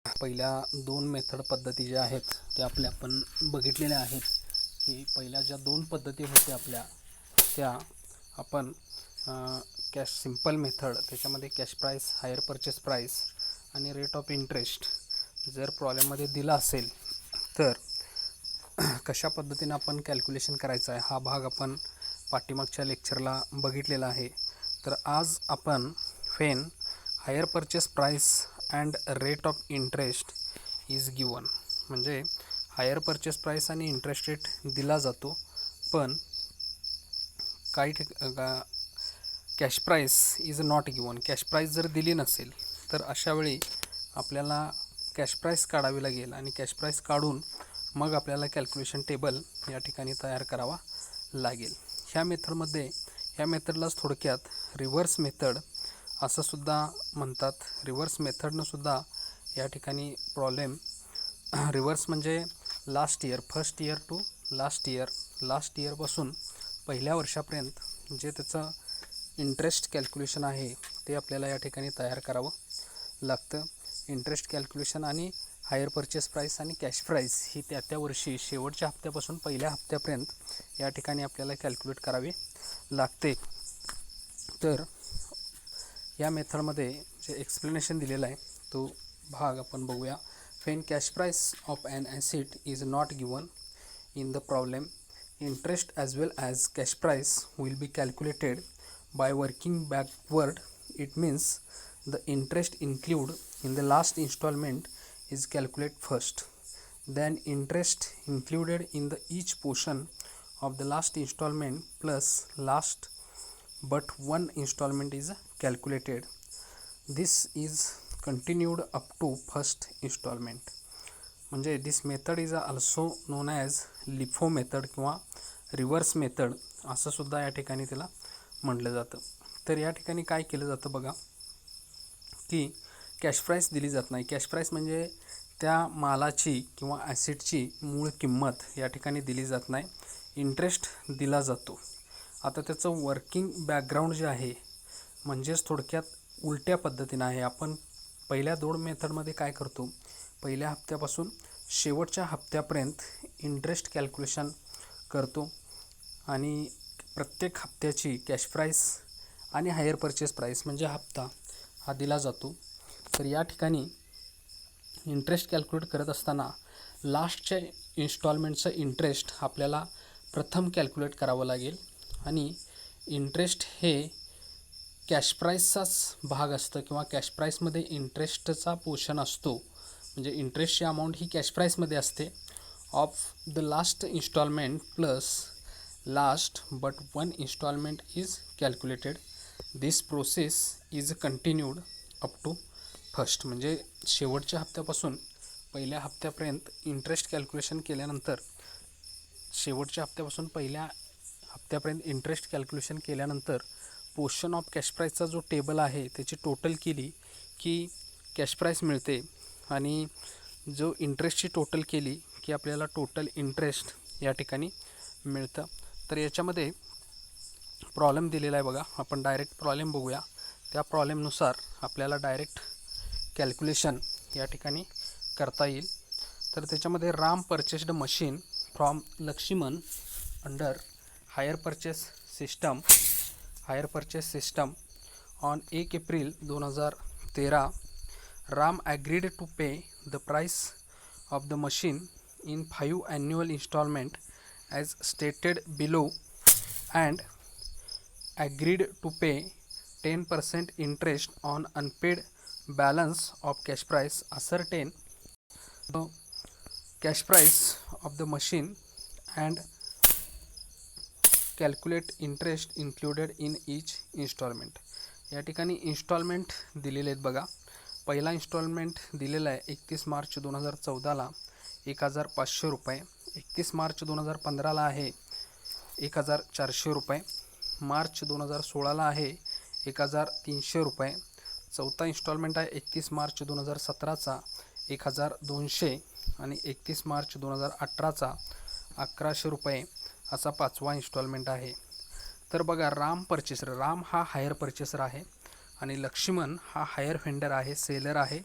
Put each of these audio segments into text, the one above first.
पहिल्या दोन मेथड पद्धती ज्या आहेत त्या आपण बघितलेल्या आहेत की पहिल्या ज्या दोन पद्धती होत्या आपल्या त्या आपण कॅश सिंपल मेथड, त्याच्यामध्ये cash price, higher purchase price आणि रेट ऑफ इंटरेस्ट जर प्रॉब्लेममध्ये दिला असेल तर कशा पद्धतीने आपण कॅल्क्युलेशन करायचं आहे हा भाग आपण पाठीमागच्या लेक्चरला बघितलेला आहे. तर आज आपण फेन hire purchase price and rate of interest is given, म्हणजे हायर परचेस प्राईस आणि इंटरेस्ट रेट दिला जातो, पण काही cash price is not given. Cash price जर दिली नसेल तर अशावेळी आपल्याला कॅश प्राईस काढावी लागेल आणि कॅश प्राईस काढून मग आपल्याला कॅल्क्युलेशन टेबल या ठिकाणी तयार करावा लागेल. ह्या मेथडलाच थोडक्यात रिव्हर्स मेथड असं सुद्धा म्हणतात. रिव्हर्स मेथडनं सुद्धा या ठिकाणी प्रॉब्लेम रिव्हर्स म्हणजे last year, first year to last इयरपासून पहिल्या वर्षापर्यंत जे त्याचं इंटरेस्ट कॅल्क्युलेशन आहे ते आपल्याला या ठिकाणी तयार करावं लागतं. इंटरेस्ट कॅल्क्युलेशन आणि हायर परचेस प्राईस आणि कॅश प्राईस ही त्या वर्षी शेवटच्या हप्त्यापासून पहिल्या हप्त्यापर्यंत या ठिकाणी आपल्याला कॅल्क्युलेट करावे लागते. तर या मेथडमध्ये जे एक्सप्लेनेशन दिलेलं आहे तो भाग आपण बघूया. When cash price of an asset is not given in the problem, interest as well as cash price will be calculated by working backward. It means the interest included in the last installment is calculated first, then interest included in the each portion of the last installment plus last but one installment is calculated. This is continued up to first installment. म्हणजे this method is also known as LIFO method किंवा reverse method असं सुद्धा या ठिकाणी त्याला म्हटलं जातं. तर या ठिकाणी काय केलं जातं बघा की कॅश प्राईस दिली जात नाही. कॅश प्राईस म्हणजे त्या मालाची किंवा ॲसेटची मूळ किंमत या ठिकाणी दिली जात नाही, इंटरेस्ट दिला जातो. आता त्याचं वर्किंग बॅकग्राऊंड जे आहे म्हणजेच थोडक्यात उलट्या पद्धतीनं आहे. आपण पहिल्या दोन मेथडमध्ये काय करतो, पहिल्या हप्त्यापासून शेवटच्या हप्त्यापर्यंत इंटरेस्ट कॅल्क्युलेशन करतो आणि प्रत्येक हप्त्याची कॅश प्राईस आणि हायर परचेस प्राईस म्हणजे हप्ता हा दिला जातो. तर या ठिकाणी इंटरेस्ट कॅल्क्युलेट करत असताना लास्टच्या इन्स्टॉलमेंटचं इंटरेस्ट आपल्याला प्रथम कॅल्क्युलेट करावं लागेल आणि इंटरेस्ट हे कॅश प्राईसचाच भाग असतं किंवा कॅश प्राईसमध्ये इंटरेस्टचा पोर्शन असतो, म्हणजे इंटरेस्टची अमाऊंट ही कॅश प्राईसमध्ये असते. Of the last instalment plus last but one instalment is calculated. This process is continued up to first, म्हणजे शेवटच्या हप्त्यापासून पहिल्या हप्त्यापर्यंत इंटरेस्ट कॅल्क्युलेशन केल्यानंतर शेवटच्या हप्त्यापासून पहिल्या हप्त्यापर्यंत इंटरेस्ट कॅल्क्युलेशन केल्यानंतर पोर्शन ऑफ कॅश प्राईसचा जो टेबल आहे त्याची टोटल केली की कॅश प्राईस मिळते आणि जो इंटरेस्टची टोटल केली की आपल्याला टोटल इंटरेस्ट या ठिकाणी मिळतं. तर याच्यामध्ये प्रॉब्लेम दिलेला आहे बघा, आपण डायरेक्ट प्रॉब्लेम बघूया. त्या प्रॉब्लेमनुसार आपल्याला डायरेक्ट कॅल्क्युलेशन या ठिकाणी करता येईल. तर त्याच्यामध्ये Ram purchased machine from Lakshman under hire purchase system on 1 April 2013. Ram agreed to pay the price of the machine in 5 annual installments as stated below and agreed to pay 10% interest on unpaid balance of cash price. Ascertain the cash price of the machine and calculate interest included in each installment. या ठिकाणी instalment दिलेले आहेत बघा. पहिला instalment दिलेला आहे 31 मार्च 2014ला 1500 रुपये, 31 मार्च 2015ला आहे 1400 रुपये, मार्च 2016ला आहे 1300 रुपये, चौथा इन्स्टॉलमेंट आहे 31 मार्च 2017चा 1200 आणि 31 मार्च 2018चा 1100 रुपये असा पाचवा इन्स्टॉलमेंट आहे. तर बघा, राम हा हायर परचेसर आहे आणि लक्ष्मण हा हायर व्हेंडर आहे, सेलर आहे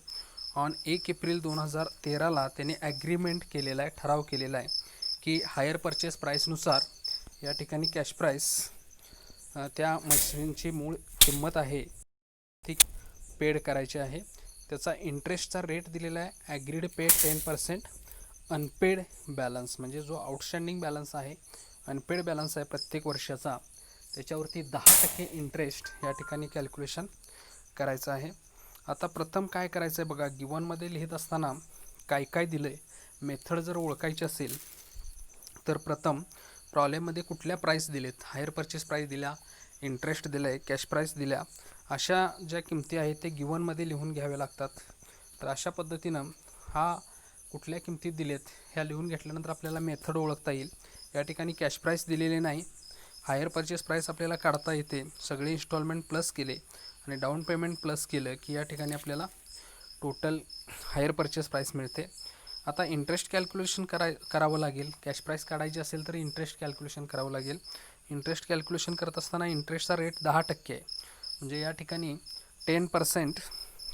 ऑन 1 एप्रिल 2013ला त्याने ॲग्रीमेंट केलेला आहे, ठराव केलेला आहे की हायर परचेस प्राईसनुसार या ठिकाणी कॅश प्राईस त्या मशीनची मूळ किंमत आहे ती पेड करायची आहे. त्याचा इंटरेस्टचा रेट दिलेला आहे, ॲग्रीड पेड 10%, अनपेड बॅलन्स म्हणजे जो आउटस्टँडिंग बॅलन्स आहे, अनपेड बॅलन्स आहे प्रत्येक वर्षाचा, त्याच्यावरती 10% इंटरेस्ट या ठिकाणी कॅल्क्युलेशन करायचं आहे. आता प्रथम काय करायचं आहे बघा, गिवनमध्ये लिहित असताना काय काय दिलं आहे, मेथड जर ओळखायची असेल तर प्रथम प्रॉब्लेममध्ये कुठल्या प्राईस दिलेत, हायर परचेस प्राईस दिल्या, इंटरेस्ट दिलं आहे, कॅश प्राईस दिल्या, अशा ज्या किमती आहेत ते गिवनमध्ये लिहून घ्याव्या लागतात. तर अशा पद्धतीनं हा कुठल्या किमतीत दिलेत ह्या लिहून घेतल्यानंतर आपल्याला मेथड ओळखता येईल. या ठिकाणी कॅश प्राईस दिलेले नाही, हायर परचेस प्राईस आपल्याला काढता येते. सगळे इन्स्टॉलमेंट प्लस केले आणि डाऊन पेमेंट प्लस केलं की या ठिकाणी आपल्याला टोटल हायर परचेस प्राईस मिळते. आता इंटरेस्ट कॅल्क्युलेशन करावं लागेल. कॅश प्राईस काढायची असेल तर इंटरेस्ट कॅल्क्युलेशन करावं लागेल. इंटरेस्ट कॅल्क्युलेशन करत असताना इंटरेस्टचा रेट 10% आहे. म्हणजे या ठिकाणी 10%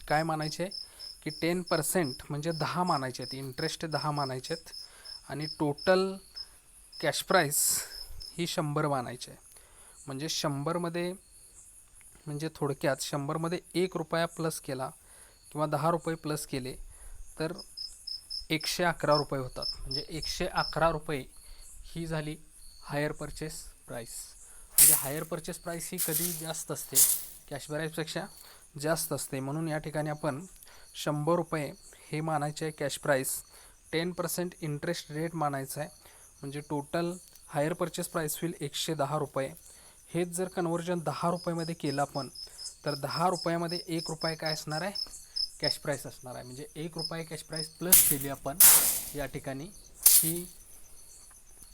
काय मानायचे की 10% म्हणजे 10 मानायचे आहेत, इंटरेस्ट 10 मानायचे आहेत आणि टोटल कॅश प्राईस ही 100 मानायची आहे. म्हणजे 100मध्ये म्हणजे थोडक्यात 100मध्ये 1 रुपया प्लस केला किंवा 10 रुपये प्लस केले तर 111 रुपये होतात. म्हणजे 111 रुपये ही झाली हायर परचेस प्राईस. म्हणजे हायर परचेस प्राईस ही कधी जास्त असते, कॅश प्राईसपेक्षा जास्त असते. म्हणून या ठिकाणी आपण 100 रुपये हे मानायचे आहे कॅश प्राईस, 10% इंटरेस्ट रेट मानायचा आहे. म्हणजे टोटल हायर परचेस प्राईस होईल 110 रुपये. हेच जर कन्वर्जन 10 रुपयामध्ये केलं आपण तर 10 रुपयामध्ये 1 रुपये काय असणार आहे, कॅश प्राईस असणार आहे. म्हणजे 1 रुपये कॅश प्राईस प्लस केली आपण या ठिकाणी ही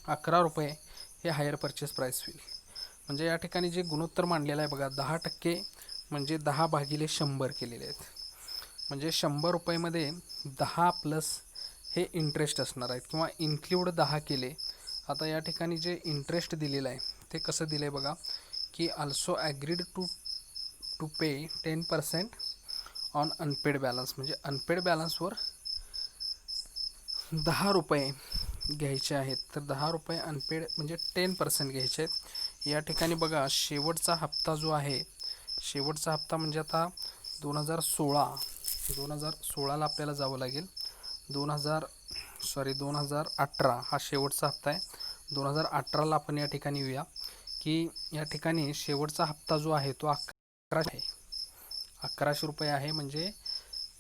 11 रुपये हे हायर परचेस प्राईस होईल. म्हणजे या ठिकाणी जे गुणोत्तर मांडलेलं आहे बघा, 10% म्हणजे 10/100 केलेले आहेत. म्हणजे 100 रुपयेमध्ये 10 प्लस हे इंटरेस्ट असणार आहेत किंवा इन्क्ल्यूड 10 केले. आता या ठिकाणी जे इंटरेस्ट दिलेलं आहे ते कसं दिलं आहे बघा की also agreed to pay 10% on unpaid balance. म्हणजे अनपेड बॅलन्सवर 10 रुपये घ्यायचे आहेत. तर 10 रुपये अनपेड म्हणजे 10% घ्यायचे आहेत. या ठिकाणी बघा शेवटचा हप्ता जो आहे, शेवटचा हप्ता म्हणजे आता 2016ला आपल्याला जावं लागेल. 2018 हा शेवटचा हप्ता आहे. 2018ला आपण या ठिकाणी येऊया की या ठिकाणी शेवटचा हप्ता जो आहे तो 1100 रुपये आहे. म्हणजे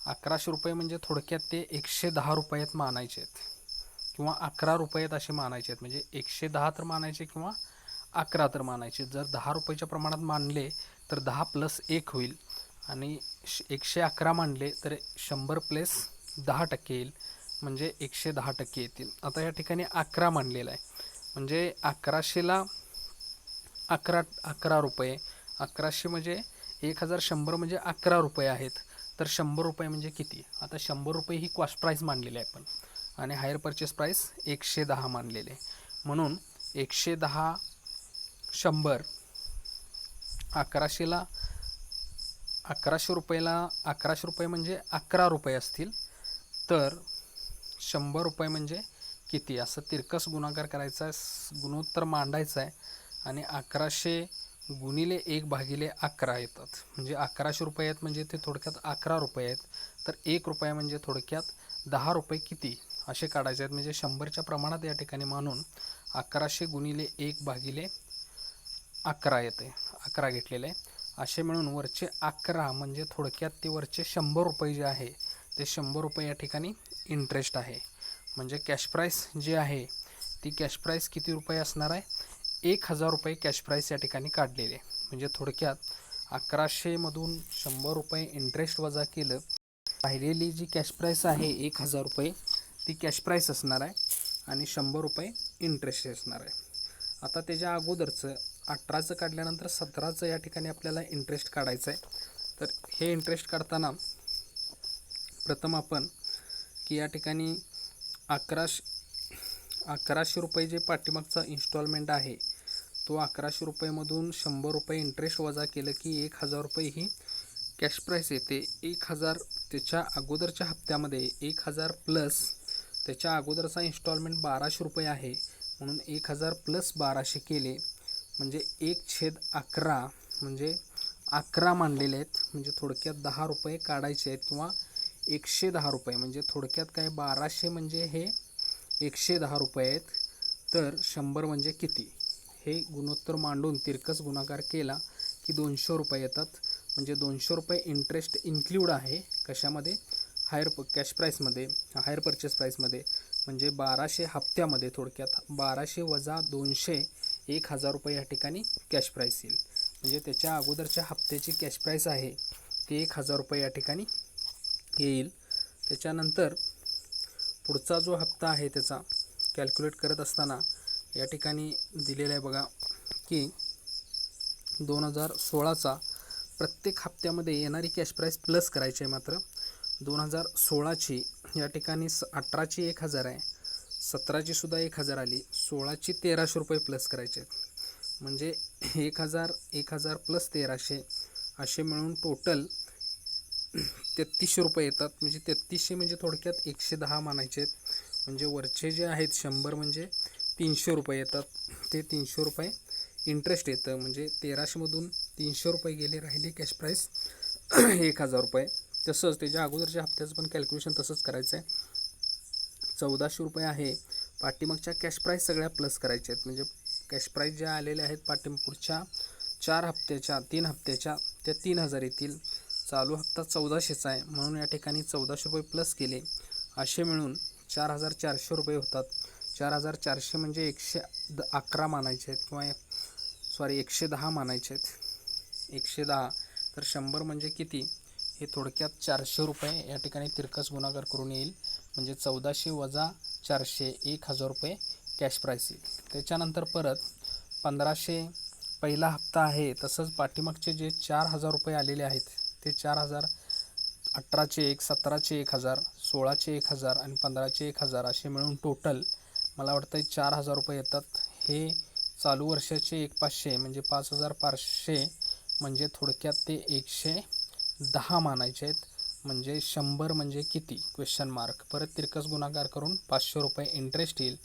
1100 रुपये म्हणजे थोडक्यात ते 110 रुपयात मानायचे आहेत किंवा 11 रुपयात असे मानायचे आहेत. म्हणजे 110 तर मानायचे किंवा 11 तर मानायचे. जर 10 रुपयाच्या प्रमाणात मानले तर 10 प्लस 1 होईल आणि 111 मानले तर 100 प्लस 10% येईल. म्हणजे 110% येतील. आता या ठिकाणी 11 मानलेला आहे म्हणजे 1100ला 11 रुपये, 1100 म्हणजे 1100 म्हणजे 11 रुपये आहेत. तर 100 रुपये म्हणजे किती? आता 100 रुपये ही कॉस्ट प्राईस मानलेली आहे आपण आणि हायर परचेस प्राईस 110 मानलेले. म्हणून 110 100 1100ला 1100 रुपयाला 1100 रुपये म्हणजे 11 रुपये असतील. तर 100 रुपये म्हणजे किती असं तिरकस गुणाकार करायचा आहे, गुणोत्तर मांडायचं आहे आणि 1100 गुणिले 1/11 येतात. म्हणजे 1100 रुपये आहेत म्हणजे ते थोडक्यात 11 रुपये आहेत. तर 1 रुपया म्हणजे थोडक्यात 10 रुपये किती असे काढायचे आहेत. म्हणजे 100च्या प्रमाणात या ठिकाणी मानून 1100 गुणिले 1/11 येते, 11 घेतलेले असे मिळून वरचे 11 म्हणजे थोडक्यात ते वरचे 100 रुपये जे आहे ते 100 रुपये या ठिकाणी इंटरेस्ट आहे. म्हणजे कॅश प्राईस जी आहे ती कॅश प्राईस किती रुपये असणार आहे, 1000 रुपये कॅश प्राईस या ठिकाणी काढलेले. म्हणजे थोडक्यात 1100मधून 100 रुपये इंटरेस्ट वजा केलं, राहिलेली जी कॅश प्राईस आहे 1000 रुपये ती कॅश प्राईस असणार आहे आणि 100 रुपये इंटरेस्ट असणार आहे. आता त्याच्या अगोदरचं 18चं काढल्यानंतर 17चं या ठिकाणी आपल्याला इंटरेस्ट काढायचं आहे. तर हे इंटरेस्ट काढताना प्रथम आपण की या ठिकाणी 1100 रुपये जे पाठीमागचा इन्स्टॉलमेंट आहे तो 1100 रुपयेमधून 100 रुपये इंटरेस्ट वजा केलं की 1000 रुपये ही कॅश प्राईस येते. 1000 त्याच्या अगोदरच्या हप्त्यामध्ये 1000 प्लस त्याच्या अगोदरचा इन्स्टॉलमेंट 1200 आहे, म्हणून 1000 प्लस 1200 केले म्हणजे 1/11 म्हणजे 11 मानलेले आहेत. म्हणजे थोडक्यात 10 काढायचे आहेत किंवा 110 म्हणजे थोडक्यात काय 1200 म्हणजे हे 110 आहेत. तर 100 म्हणजे किती हे गुणोत्तर मांडून तिरकस गुणाकार केला की 200 येतात. म्हणजे 200 इंटरेस्ट इन्क्ल्यूड आहे कशामध्ये, हायर कॅश प्राईसमध्ये, हायर परचेस प्राईसमध्ये. म्हणजे 1200 हप्त्यामध्ये थोडक्यात 1200 वजा 200 1000 या ठिकाणी कॅश प्राईस येईल. म्हणजे त्याच्या अगोदरच्या हप्त्याची कॅश प्राईस आहे ती 1000 या ठिकाणी येईल. त्याच्यानंतर पुढचा जो हप्ता आहे त्याचा कॅल्क्युलेट करत असताना या ठिकाणी दिलेलं आहे बघा की 2016चा प्रत्येक हप्त्यामध्ये येणारी कॅश प्राईस प्लस करायची आहे. मात्र 2016ची या ठिकाणी 18ची 1000 आहे, 17ची सुद्धा 1000 आली, 16ची 1300 प्लस करायचे आहेत. म्हणजे 1000 प्लस 1300 असे मिळून टोटल 3300 येतात. म्हणजे 3300 म्हणजे थोडक्यात 110 मानायचे आहेत. म्हणजे वरचे जे आहेत 100 म्हणजे 300 येतात. ते 300 इंटरेस्ट येतं. म्हणजे 1300मधून 300 गेले, राहिले कॅश प्राईस 1000. तसंच त्याच्या अगोदरच्या हप्त्याचं पण कॅल्क्युलेशन तसंच करायचं आहे. 1400 आहे, पाठीमागच्या कॅश प्राईस सगळ्या प्लस करायच्या आहेत. म्हणजे कॅश प्राईस ज्या आलेल्या आहेत पाठीमागच्या 4 हप्त्याच्या 3 हप्त्याच्या त्या 3000 येतील. चालू हप्ता 1400चा आहे, म्हणून या ठिकाणी 1400 प्लस केले असे मिळून 4400 होतात. 4400 म्हणजे 111 मानायचे आहेत किंवा 110 मानायचे आहेत. 110 तर 100 म्हणजे किती हे थोडक्यात 400 या ठिकाणी तिरकस गुणाकार करून येईल. म्हणजे 1400 वजा 400 1000 कॅश प्राईस येईल. त्याच्यानंतर परत 1500 पहिला हप्ता आहे. तसंच पाठीमागचे जे 4000 आलेले आहेत ते 4000, 18चे 1, 17चे 1000, 16चे 1000 आणि 15चे 1000 असे मिळून टोटल मला वाटतं 4000 येतात. हे चालू वर्षाचे 1500 म्हणजे 5500 म्हणजे थोडक्यात ते 110 मानायचे आहेत. म्हणजे 100 म्हणजे किती क्वेश्चन मार्क. परत तिरकस गुणाकार करून 500 इंटरेस्ट येईल.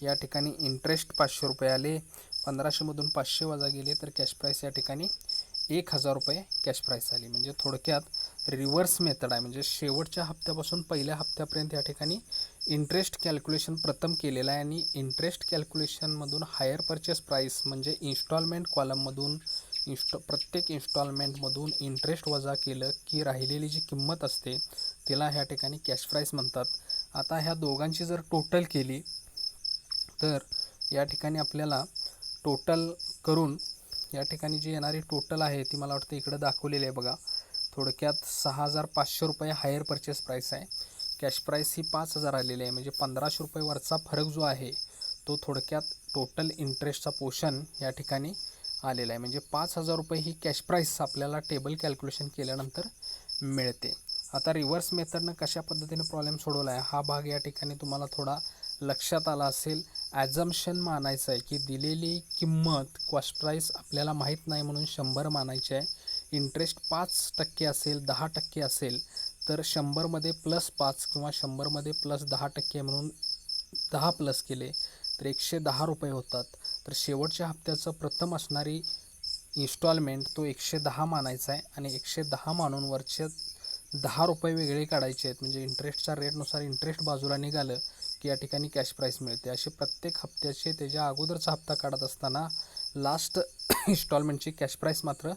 या ठिकाणी इंटरेस्ट 500 आले, 1500मधून 500 वजा गेले तर कॅश प्राईस या ठिकाणी 1000 कॅश प्राईस आली. म्हणजे थोडक्यात रिव्हर्स मेथड आहे. म्हणजे शेवटच्या हप्त्यापासून पहिल्या हप्त्यापर्यंत या ठिकाणी इंटरेस्ट कॅल्क्युलेशन प्रथम केलेलं आहे आणि इंटरेस्ट कॅल्क्युलेशनमधून हायर परचेस प्राईस म्हणजे इन्स्टॉलमेंट कॉलममधून प्रत्येक इन्स्टॉलमेंटमधून इंटरेस्ट वजा केलं की राहिलेली जी किंमत असते तिला ह्या ठिकाणी कॅश प्राईस म्हणतात. आता ह्या दोघांची जर टोटल केली तर या ठिकाणी आपल्याला टोटल करून या ठिकाणी जी येणारी टोटल आहे ती मला वाटतं इकडं दाखवलेली आहे बघा. थोडक्यात 6500 हायर परचेस प्राईस आहे. कॅश प्राईस ही 5000 आलेली आहे. म्हणजे 1500 वरचा फरक जो आहे तो थोडक्यात टोटल इंटरेस्टचा पोर्शन या ठिकाणी आलेला आहे. म्हणजे 5000 ही कॅश प्राईस आपल्याला टेबल कॅल्क्युलेशन केल्यानंतर मिळते. आता रिव्हर्स मेथडनं कशा पद्धतीने प्रॉब्लेम सोडवला आहे हा भाग या ठिकाणी तुम्हाला थोडा लक्षात आला असेल. ॲझम्पशन मानायचं आहे की दिलेली किंमत कॉस्ट प्राईस आपल्याला माहीत नाही म्हणून 100 मानायचे आहे. इंटरेस्ट 5% असेल, 10% असेल तर 100मध्ये +5 किंवा 100मध्ये +10% म्हणून 10 प्लस केले तर 110 होतात. तर शेवटच्या हप्त्याचं प्रथम असणारी इन्स्टॉलमेंट तो 110 मानायचा आहे आणि 110 मानून वरचे 10 वेगळे काढायचे आहेत. म्हणजे इंटरेस्टच्या रेटनुसार इंटरेस्ट बाजूला निघालं की या ठिकाणी कॅश प्राईस मिळते. असे प्रत्येक हप्त्याचे त्याच्या अगोदरचा हप्ता काढत असताना लास्ट इन्स्टॉलमेंटची कॅश प्राईस मात्र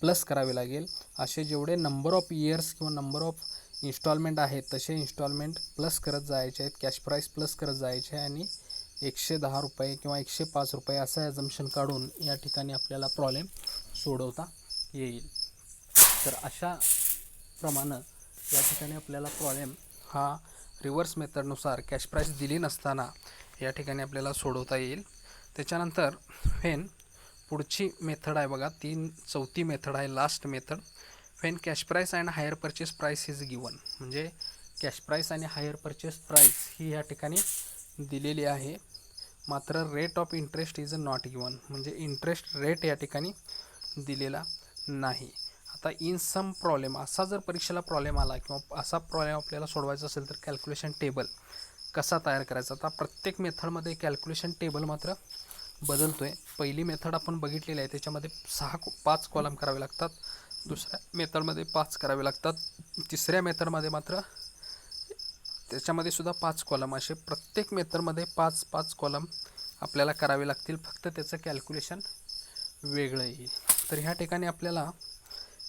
प्लस करावी लागेल. असे जेवढे नंबर ऑफ इयर्स किंवा नंबर ऑफ इन्स्टॉलमेंट आहेत तसे इन्स्टॉलमेंट प्लस करत जायचे आहेत, कॅश प्राईस प्लस करत जायचे आहे आणि 110 किंवा 105 असं ॲझम्पशन काढून या ठिकाणी आपल्याला प्रॉब्लेम सोडवता येईल. तर अशा प्रमाणे या ठिकाणी आपल्याला प्रॉब्लेम हा रिव्हर्स मेथडनुसार कॅश प्राईस दिली नसताना या ठिकाणी आपल्याला सोडवता येईल. त्याच्यानंतर पुढची मेथड आहे बघा, चौथी मेथड आहे last method. Cash price and higher purchase price is given. म्हणजे कॅश प्राईस आणि हायर परचेस प्राईस ही या ठिकाणी दिलेली आहे. मात्र rate of interest is not given. म्हणजे इंटरेस्ट रेट या ठिकाणी दिलेला नाही. आता आता इन सम प्रॉब्लेम, असा जर परीक्षेला प्रॉब्लेम आला किंवा असा प्रॉब्लेम आपल्याला सोडवायचा असेल तर कॅल्क्युलेशन टेबल कसा तयार करायचा. आता प्रत्येक मेथडमध्ये कॅल्क्युलेशन टेबल मात्र बदलतो आहे. पहिली मेथड आपण बघितलेली आहे, त्याच्यामध्ये 5 कॉलम करावे लागतात. दुसऱ्या मेथडमध्ये 5 करावे लागतात. तिसऱ्या मेथडमध्ये मात्र त्याच्यामध्ये सुद्धा 5 कॉलम, असे प्रत्येक मेथडमध्ये 5 कॉलम आपल्याला करावे लागतील. फक्त त्याचं कॅल्क्युलेशन वेगळं येईल. तर ह्या ठिकाणी आपल्याला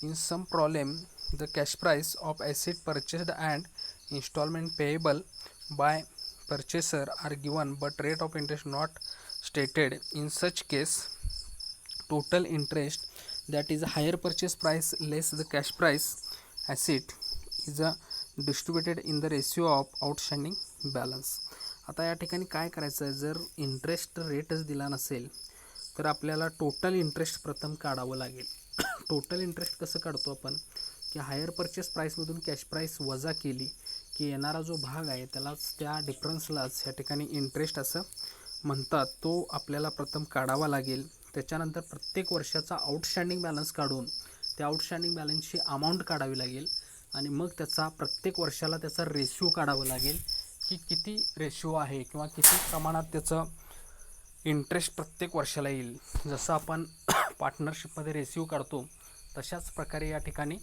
in some problem the cash price of asset purchased and instalment payable by purchaser are given but rate of interest not stated. In such case, total interest, that is higher purchase price less the cash price asset, is distributed in the ratio of outstanding balance. आता या ठिकाणी काय करायचं आहे, जर interest रेटच दिला नसेल तर आपल्याला टोटल इंटरेस्ट प्रथम काढावं लागेल. टोटल इंटरेस्ट कसं काढतो आपण, की हायर परचेस प्राईसमधून कॅश प्राईस वजा केली की येणारा जो भाग आहे त्यालाच, त्या डिफरन्सलाच या ठिकाणी इंटरेस्ट असं म्हणतात. तो आपल्याला प्रथम काढावा लागेल. त्याच्यानंतर प्रत्येक वर्षाचा आउटस्टँडिंग बॅलन्स काढून त्या आउटस्टँडिंग बॅलन्सची अमाऊंट काढावी लागेल आणि मग त्याचा प्रत्येक वर्षाला त्याचा रेशिओ काढावा लागेल की किती रेशिओ आहे किंवा किती प्रमाणात त्याचं इंटरेस्ट प्रत्येक वर्षाला येईल. जसं आपण पार्टनरशिपमध्ये रेशिओ काढतो तशाच प्रकारे या ठिकाणी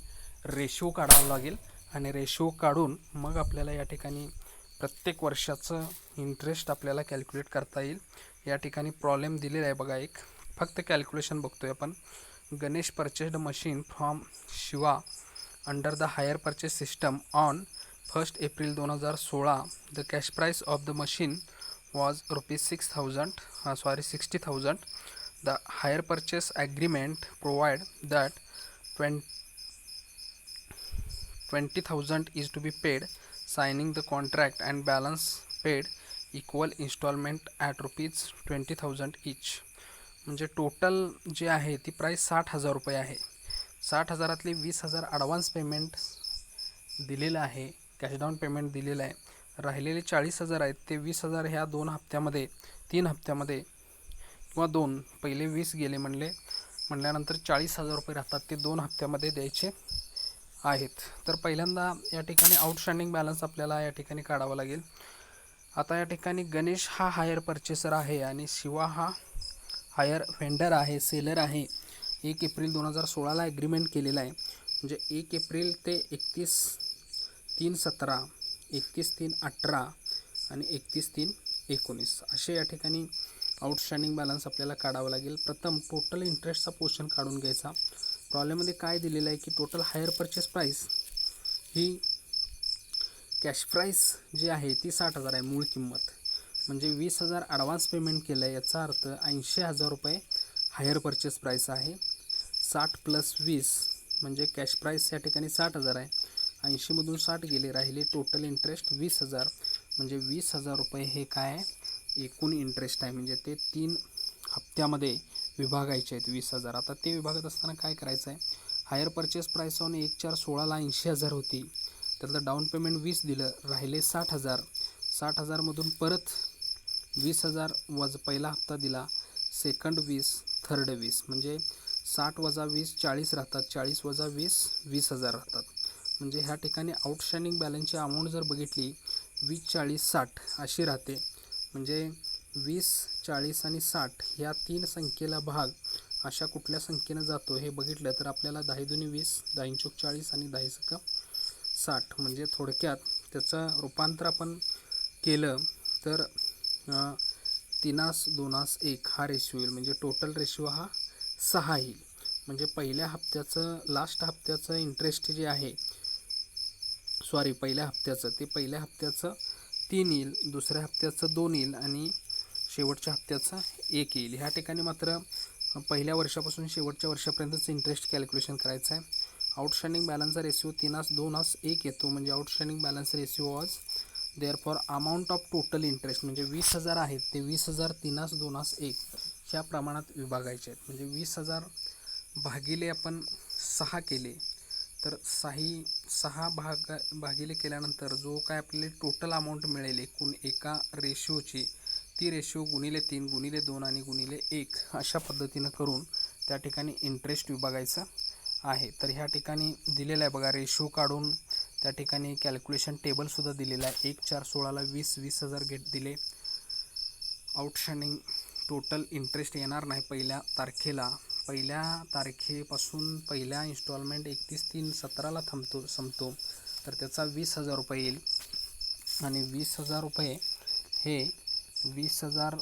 रेशिओ काढावा लागेल आणि रेशिओ काढून मग आपल्याला या ठिकाणी प्रत्येक वर्षाचं इंटरेस्ट आपल्याला कॅल्क्युलेट करता येईल. या ठिकाणी प्रॉब्लेम दिलेला आहे बघा एक, फक्त कॅल्क्युलेशन बघतोय आपण. Ganesh purchased machine from Shiva under the higher purchase system on 1 April 2016. The cash price of the machine was ₹60,000. The hire purchase agreement provide that 20,000 is to be paid. Signing the contract and balance paid equal installment at ₹20,000 each. म्हणजे total जे आहे ती price 60,000 रुपये आहे. 60,000तले 20,000 advance payment दिलेलं आहे, cash down payment दिलेलं आहे. राहिलेले 40,000 आहेत ते 20,000 ह्या 2 हप्त्यामध्ये, 3 हप्त्यामध्ये किंवा 2, पहिले 20 गेले म्हणल्यानंतर 40,000 रुपये राहतात, ते 2 हप्त्यामध्ये द्यायचे आहेत. तर पहिल्यांदा या ठिकाणी आउटस्टँडिंग बॅलन्स आपल्याला या ठिकाणी काढावा लागेल. आता या ठिकाणी गणेश हा हायर परचेसर आहे आणि शिवा हा हायर व्हेंडर आहे, सेलर आहे. 1 एप्रिल 2016ला ॲग्रीमेंट केलेला आहे. म्हणजे 1 एप्रिल ते 31/3/17, 31/3/18 आणि 31/3/19 असे या ठिकाणी आउटस्टँडिंग बॅलन्स आपल्याला काढावं लागेल. प्रथम टोटल इंटरेस्टचा पोर्शन काढून घ्यायचा. प्रॉब्लेममध्ये काय दिलेलं आहे की टोटल हायर परचेस प्राईस ही कॅश प्राईस जी आहे ती 60,000 आहे मूळ किंमत. म्हणजे 20,000 ॲडव्हान्स पेमेंट केलं आहे, याचा अर्थ 80,000 रुपये हायर परचेस प्राईस आहे. 60 + 20 म्हणजे कॅश प्राईस या ठिकाणी 60,000 आहे. 80मधून 60 गेले, राहिले टोटल इंटरेस्ट 20,000. म्हणजे 20,000 रुपये हे काय आहे, एकूण इंटरेस्ट आहे. म्हणजे ते 3 हप्त्यामध्ये विभागायचे आहेत 20,000. आता ते विभागत असताना काय करायचं आहे, हायर परचेस प्राईस ऑन 1/4/16ला 80,000 होती, त्यातलं डाऊन पेमेंट 20 दिलं, राहिले 60,000. 60,000मधून परत 20,000 पहिला हप्ता दिला, सेकंड 20, थर्ड 20. म्हणजे 60 + 20 40 राहतात, 40 + 20 20,000 राहतात. म्हणजे ह्या ठिकाणी आउटस्टँडिंग बॅलन्सची अमाऊंट जर बघितली 20 40 60 अशी राहते. म्हणजे 20 40 आणि 60 ह्या 3 संख्येला भाग अशा कुठल्या संख्येनं जातो हे बघितलं तर आपल्याला 10 दुनी 20, 10 चोक 40 आणि 10 सक 60. म्हणजे थोडक्यात त्याचं रूपांतर आपण केलं तर 3:2:1 हा रेशिओ येईल. म्हणजे टोटल रेशिओ हा 6 येईल. म्हणजे पहिल्या हप्त्याचं, लास्ट हप्त्याचं इंटरेस्ट जे आहे, पहिल्या हप्त्याचं, ते पहिल्या हप्त्याचं 3 येईल, दुसऱ्या हप्त्याचं 2 येईल आणि शेवटच्या हप्त्याचं 1 येईल. ह्या ठिकाणी मात्र पहिल्या वर्षापासून शेवटच्या वर्षापर्यंतचं इंटरेस्ट कॅल्क्युलेशन करायचं आहे. आउटस्टँडिंग बॅलन्सचा रेशिओ 3:2:1 येतो. म्हणजे outstanding balance ratio was there for amount of total interest. म्हणजे 20,000 आहेत ते 20,000 3:2:1 ह्या प्रमाणात विभागायचे आहेत. म्हणजे 20,000 भागिले आपण 6 केले तर 6 भागिले केल्यानंतर जो काय आपल्याला टोटल अमाऊंट मिळेल एकूण एका रेशिओची, ती रेशिओ गुणिले 3 गुणिले 2 आणि गुणिले 1 अशा पद्धतीनं करून त्या ठिकाणी इंटरेस्ट विभागायचा आहे. तर ह्या ठिकाणी दिलेलं आहे बघा, रेशो काढून त्या ठिकाणी कॅल्क्युलेशन टेबलसुद्धा दिलेला आहे. 1/4/16ला 20,000 गेट दिले. आउटस्टँडिंग टोटल इंटरेस्ट येणार नाही पहिल्या तारखेपासून पहिल्या इन्स्टॉलमेंट 31/3/17ला संपतो. तर त्याचा 20,000 रुपये येईल. आणि 20,000 रुपये हे 20,000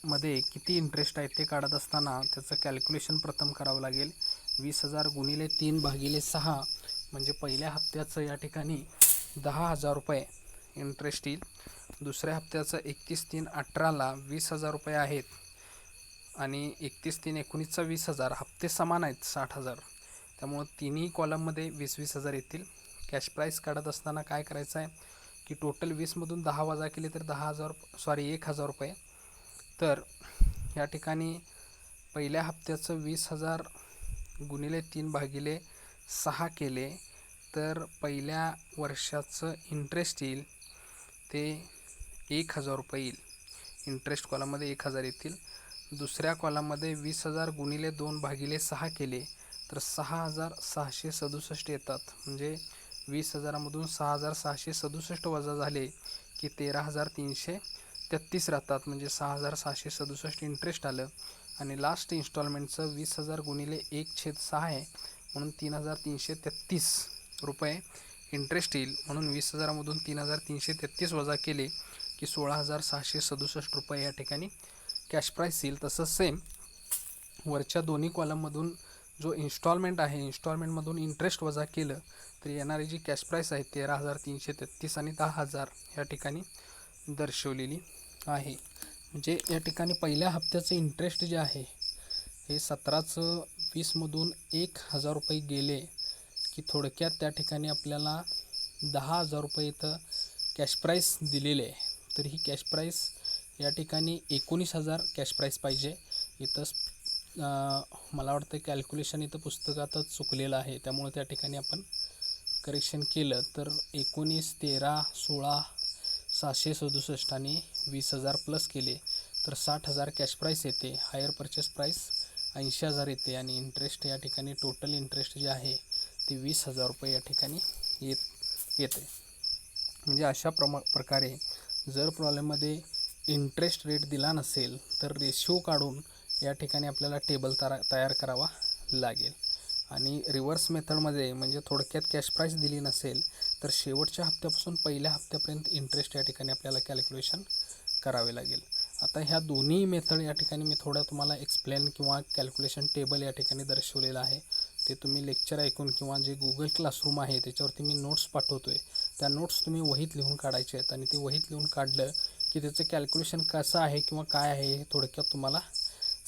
मध्ये किती इंटरेस्ट आहे ते काढत असताना त्याचं कॅल्क्युलेशन प्रथम करावं लागेल. 20,000 गुणिले 3/6 म्हणजे पहिल्या हप्त्याचं या ठिकाणी 10,000 रुपये इंटरेस्ट येईल. दुसऱ्या हप्त्याचं 31/3/18ला 20,000 रुपये आहेत आणि 31/3/19चा 20,000. हप्ते समान आहेत 60,000. त्यामुळं तिन्ही कॉलममध्ये 20,000 येतील. कॅश प्राईस काढत असताना काय करायचं आहे की टोटल 20मधून 10 वजा केले तर 1,000 रुपये. तर या ठिकाणी पहिल्या हप्त्याचं 20,000 गुणिले 3/6 केले तर पहिल्या वर्षाचं इंटरेस्ट येईल ते 1,000 रुपये येईल. इंटरेस्ट कॉलममध्ये 1,000 येतील. दुसऱ्या कॉलममध्ये 20,000 गुणिले 2/6 केले तर 6,667 येतात. म्हणजे 20,000मधून 6,667 वजा झाले की 13,333 राहतात. म्हणजे 6,667 इंटरेस्ट आलं. आणि लास्ट इन्स्टॉलमेंटचं 20,000 गुणिले 1/6 आहे म्हणून 3,333 रुपये इंटरेस्ट येईल. म्हणून 20,000मधून 3,333 वजा केले की 16,667 रुपये या ठिकाणी कॅश प्राईस येईल. तसंच सेम वरच्या दोन्ही कॉलममधून जो इन्स्टॉलमेंट आहे, इन्स्टॉलमेंटमधून इंटरेस्ट वजा केलं तर येणारी जी कॅश प्राईस आहे 13,333 आणि 10,000 या ठिकाणी दर्शवलेली आहे. म्हणजे या ठिकाणी पहिल्या हप्त्याचं इंटरेस्ट जे आहे हे 17चं 20मधून 1,000 रुपये गेले की थोडक्यात त्या ठिकाणी आपल्याला 10,000 रुपये इथं कॅश प्राईस दिलेले आहे. तर ही कॅश प्राईस या ठिकाणी 19,000 कॅश प्राईस पाहिजे. इथं मला वाटतं कॅल्क्युलेशन इथं पुस्तकातच चुकलेलं आहे, त्यामुळे त्या ठिकाणी आपण करेक्शन केलं तर 19, 13, 16, 667 आणि 20,000 प्लस केले तर 60,000 कॅश प्राईस येते. हायर परचेस प्राईस 80,000 येते आणि इंटरेस्ट या ठिकाणी टोटल इंटरेस्ट जे आहे ते 20,000 रुपये या ठिकाणी येते. म्हणजे अशा प्रकारे जर प्रॉब्लेममध्ये इंटरेस्ट रेट दिला नसेल तर रेशो काढून या ठिकाणी आपल्याला टेबल तयार करावा लागेल. आणि रिव्हर्स मेथडमध्ये म्हणजे थोडक्यात कॅश प्राईस दिली नसेल तर शेवटच्या हप्त्यापासून पहिल्या हप्त्यापर्यंत इंटरेस्ट या ठिकाणी आपल्याला कॅल्क्युलेशन करावे लागेल. आता ह्या दोन्ही मेथड या ठिकाणी मी थोडं तुम्हाला एक्सप्लेन किंवा कॅल्क्युलेशन टेबल या ठिकाणी दर्शवलेलं आहे. ते तुम्ही लेक्चर ऐकून किंवा जे गुगल क्लासरूम आहे त्याच्यावरती मी नोट्स पाठवतो आहे, त्या नोट्स तुम्ही वहीत लिहून काढायचे आहेत. आणि ते वहीत लिहून काढलं की त्याचं कॅल्क्युलेशन कसं आहे किंवा काय आहे हे थोडक्यात तुम्हाला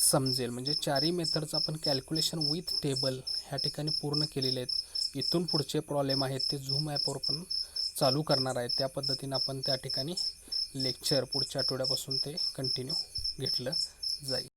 समजेल. म्हणजे चारही मेथडचं आपण कॅल्क्युलेशन विथ टेबल ह्या ठिकाणी पूर्ण केलेले आहेत. इथून पुढचे प्रॉब्लेम आहेत ते झूम ॲपवर पण चालू करणार आहे. त्या पद्धतीनं आपण त्या ठिकाणी लेक्चर पुढच्या आठवड्यापासून ते कंटिन्यू घेतलं जाईल.